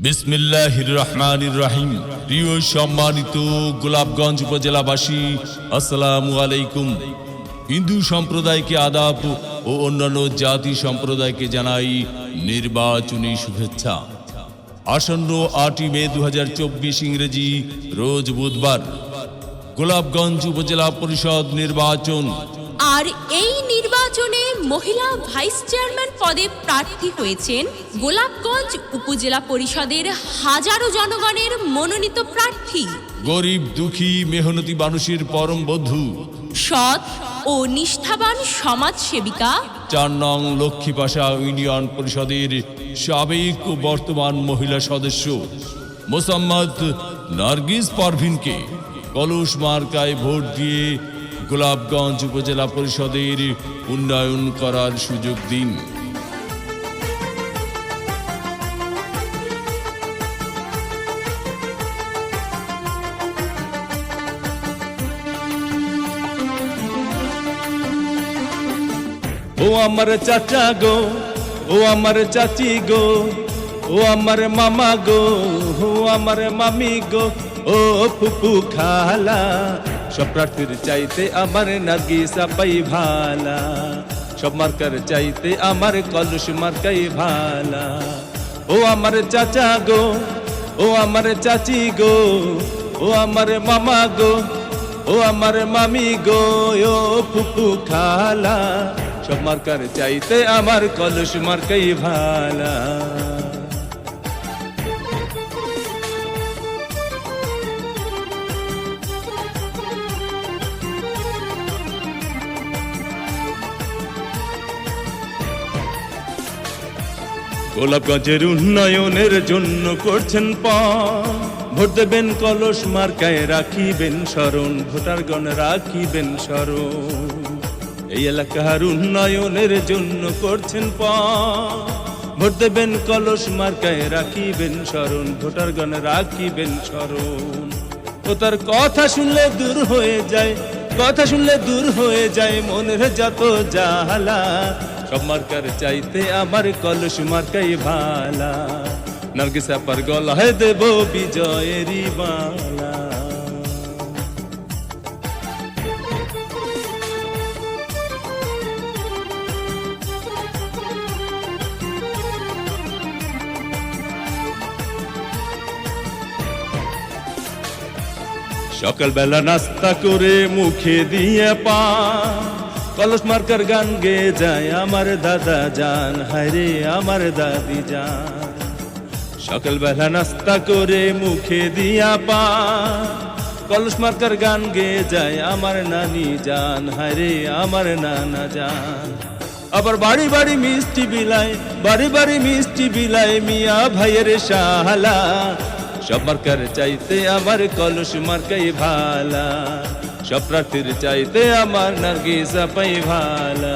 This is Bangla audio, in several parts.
বিসমিল্লাহির রহমানির রহিম। প্রিয় সম্মানিত গোলাপগঞ্জ উপজেলাবাসী, আসসালামু আলাইকুম। হিন্দু সম্প্রদায়কে আদাব ও অন্যান্য জাতি সম্প্রদায়কে জানাই নির্বাচনী শুভেচ্ছা। আসন্ন 8 মে 2024 ইংরেজি রোজ বুধবার গোলাপগঞ্জ উপজেলা পরিষদ নির্বাচন। আর এই নির্বাচনে মহিলা ভাইস চেয়ারম্যান পদে প্রার্থী হয়েছেন গোলাপগঞ্জ উপজেলা পরিষদের হাজারো জনগণের মনোনীত প্রার্থী, গরিব দুঃখী মেহনতি মানুষের পরম বন্ধু, সৎ ও নিষ্ঠাবান সমাজ সেবিকা, 4 নং লক্ষ্মীপাশা ইউনিয়ন পরিষদের সাবেক ও বর্তমান মহিলা সদস্য মোসাম্মদ নার্গিস পারভিনকে কলস মার্কায় ভোট দিয়ে গোলাপগঞ্জ উপজেলা পরিষদের উন্নয়ন করার সুযোগ দিন। ও আমার চাচা গো, ও আমার চাচি গো, ও আমার মামা গো, ও আমার মামি গো, ও ফুপু খালা, সব প্রার্থীর চাইতে আমার নার্গিস আপাই ভালা, সব মার্কার চাইতে আমার কলস মার্কাই ভালা। ও আমার চাচা গো, ও আমার চাচি গো, ও আমার মামা গো, ও আমার মামি গো, ও ফুপু খালা, সব মার্কার চাইতে আমার কলস মার্কাই ভালা। গোলাপগঞ্জের উন্নয়নের জন্য করছেন ভোট দেবেন কলস মার্কায়, রাখিবেন স্মরণ, ভোটারগণ রাখিবেন স্মরণ। এই এলাকার উন্নয়নের জন্য করছেন ভোট দেবেন কলস মার্কায়, রাখিবেন স্মরণ, ভোটারগণ রাখিবেন স্মরণ। ও তার কথা শুনলে দূর হয়ে যায়, কথা শুনলে দূর হয়ে যায় মনের যত জ্বালা, সব মার্কার চাইতে আমার কলস মার্কাই ভালা, নার্গিস আপার গলায় দেব বিজয়েরই মালা। সকালবেলা নাস্তা করে মুখে দিয়ে কলস মার্কার গান গেয়ে যায় আমার দাদা জান, হায়রে আমার দাদি জান। সকালবেলা নাস্তা করে মুখে দিয়া কলস মার্কার গান গেয়ে যায় আমার নানি জান, হায়রে আমার নানা জান। আবার বাড়ি বাড়ি মিষ্টি বিলায়, বাড়ি বাড়ি মিষ্টি বিলায় মিয়া ভাইয়ের শালা, সব মার্কার চাইতে আমার কলস মার্কাই ভালা, সব প্রার্থীর চাইতে আমার নার্গিস আপাই ভালা।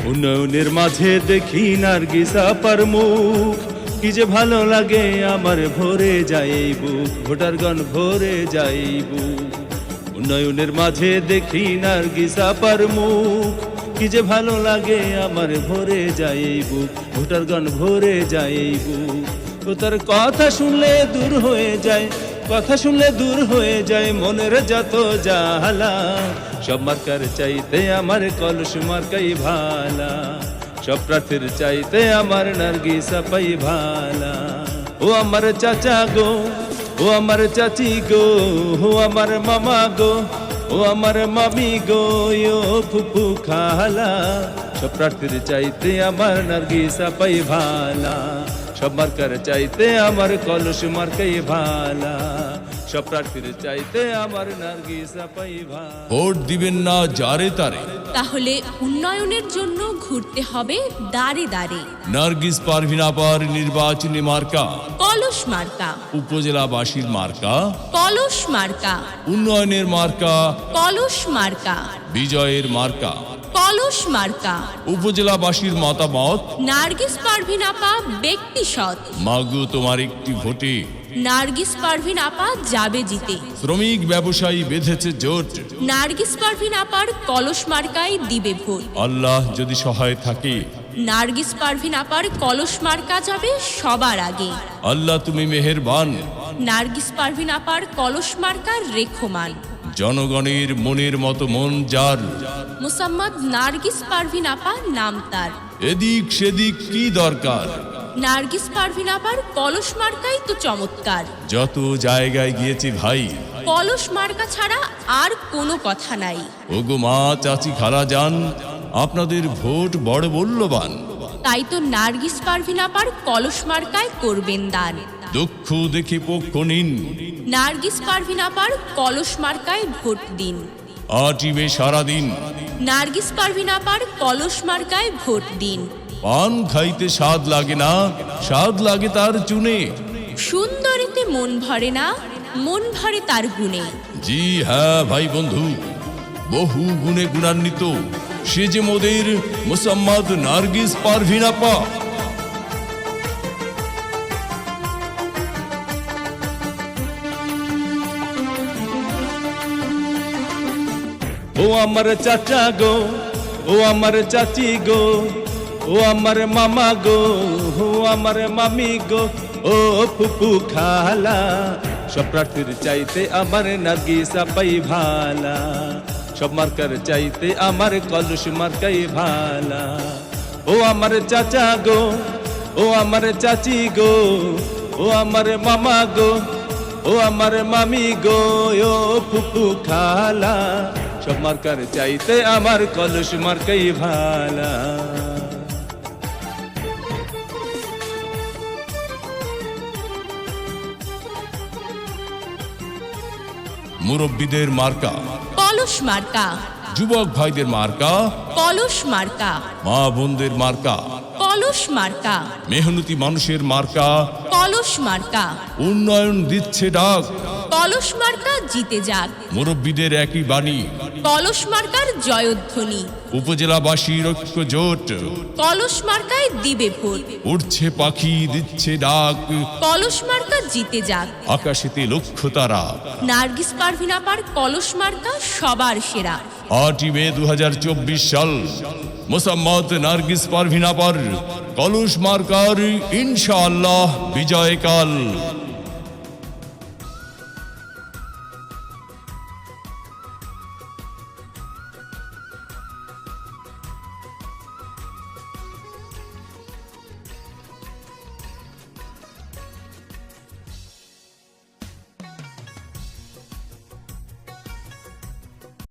উন্নয়নের মাঝে দেখি নার্গিস আপার মুখ, কি যে ভালো লাগে আমার ভরে যায় বুক, ভোটারগণ ভরে যায় বুক। উন্নয়নের মাঝে দেখি নার্গিস আপার মুখ, কি যে ভালো লাগে আমার ভরে যায় বুক, ভোটারগণ ভরে যায় বুক। ও তার কথা শুনলে দূর হয়ে যায়, কথা শুনলে দূর হয়ে যায় মনের যত জ্বালা, সব মার্কার চাইতে আমার কলস মার্কাই ভালা, সব প্রার্থীর চাইতে আমার নার্গিস আপাই ভালা। ও আমার চাচা গো, ও আমার চাচি গো, ও আমার মামা গো, ও আমার মামি গো, ও ফুপু খালা, সব প্রার্থীর চাইতে আমার নার্গিস আপাই ভালা, সব মার্কার চাইতে আমার কলস মার্কাই ভালা, সব প্রার্থীর চাইতে আমার নার্গিস আপাই ভালা। ভোট দিবেন না যারে তারে, তাহলে উন্নয়নের জন্য ঘুরতে হবে দাঁড়ে দাঁড়ে। নার্গিস পারভিন আপার নির্বাচনী মার্কা কলস মার্কা, উপজেলাবাসীর মার্কা কলস মার্কা, উন্নয়নের মার্কা কলস মার্কা, বিজয়ের মার্কা, কলস মার্কা। উপজেলাবাসীর মতামত, নার্গিস পারভিন আপা ব্যক্তি সৎ, মাগো তোমার একটি ভোটে নার্গিস পারভিন আপা যাবে জিতে। শ্রমিক ব্যবসায়ী বেঁধেছে জোট, নার্গিস পারভিন আপার কলস মার্কায় দিবে ভোট। আল্লাহ যদি সহায় থাকে, নার্গিস পারভিন আপার কলস মার্কা যাবে সবার আগে। আল্লাহ তুমি মেহেরবান, নার্গিস পারভিন আপার কলস মার্কার রেখমান। জনগণের মনের মতো মন যার, মুসাম্মদ নার্গিস পারভিন আপা নাম তার। এদিক সেদিক কি দরকার, নার্গিস পারভিন আপার কলস মার্কাই তো চমৎকার। যত জায়গায় গিয়েছি ভাই, কলস মার্কা ছাড়া আর কোনো কথা নাই। ওগো মা চাচি খালা যান, আপনাদের ভোট বড় মূল্যবান। তাই তো নার্গিস পারভিন আপার কলস মার্কায় করবেন দান। দুঃখ দেখে পক্ষ নিন, নার্গিস পারভিন আপার কলস মার্কায় ভোট দিন। আটিবে সারাদিন, নার্গিস পারভিন আপার কলস মার্কায় ভোট দিন। পান খাইতে স্বাদ লাগে না, স্বাদ লাগে তার চুনে। সুন্দরীতে মন ভরে না, মন ভরে তার গুণে। জি হ্যাঁ ভাই বন্ধু, বহু গুণে গুণান্বিত সে যে মোদের মুসাম্মদ নার্গিস পারভিন আপা। ও আমার চাচা গো, ও আমার চাচি গো, ও আমার মামা গো, ও আমার মামি গো, ও ফুপু খালা, সব প্রার্থীর চাইতে আমার নার্গিস আপাই ভালা। সব মার্কার চাইতে আমার কলস মার্কাই ভালা। ও আমার চাচা গো, ও আমার চাচি গো, ও আমার মামা গো, ও আমার মামি গো, ও ফুপু খালা, সব মার্কার চাইতে আমার কলস মার্কাই ভালা। মুরব্বীদের মার্কা কলস মার্কা, যুবক ভাইদের মার্কা, কলস মার্কা, মা বোনদের মার্কা, কলস মার্কা, মেহনতি মানুষের মার্কা, কলস মার্কা, উন্নয়ন দিচ্ছে ডাক, কলস মার্কা জিতে যাক। মুরব্বীদের একই বাণী, কলস মার্কার জয়ধ্বনি। উপজেলাবাসীর ঐক্য জোট, কলস মার্কায় দিবে ভোট। উড়ছে পাখি দিচ্ছে ডাক, কলস মার্কা জিতে যাক। আকাশেতে লক্ষ্য তারা। নার্গিস পারভিন আপার কলস মার্কা সবার সেরা। 8 মে 2024 সাল, মুসাম্মদ নার্গিস পারভিন আপার কলস মার্কার ইনশাআল্লাহ বিজয়কাল।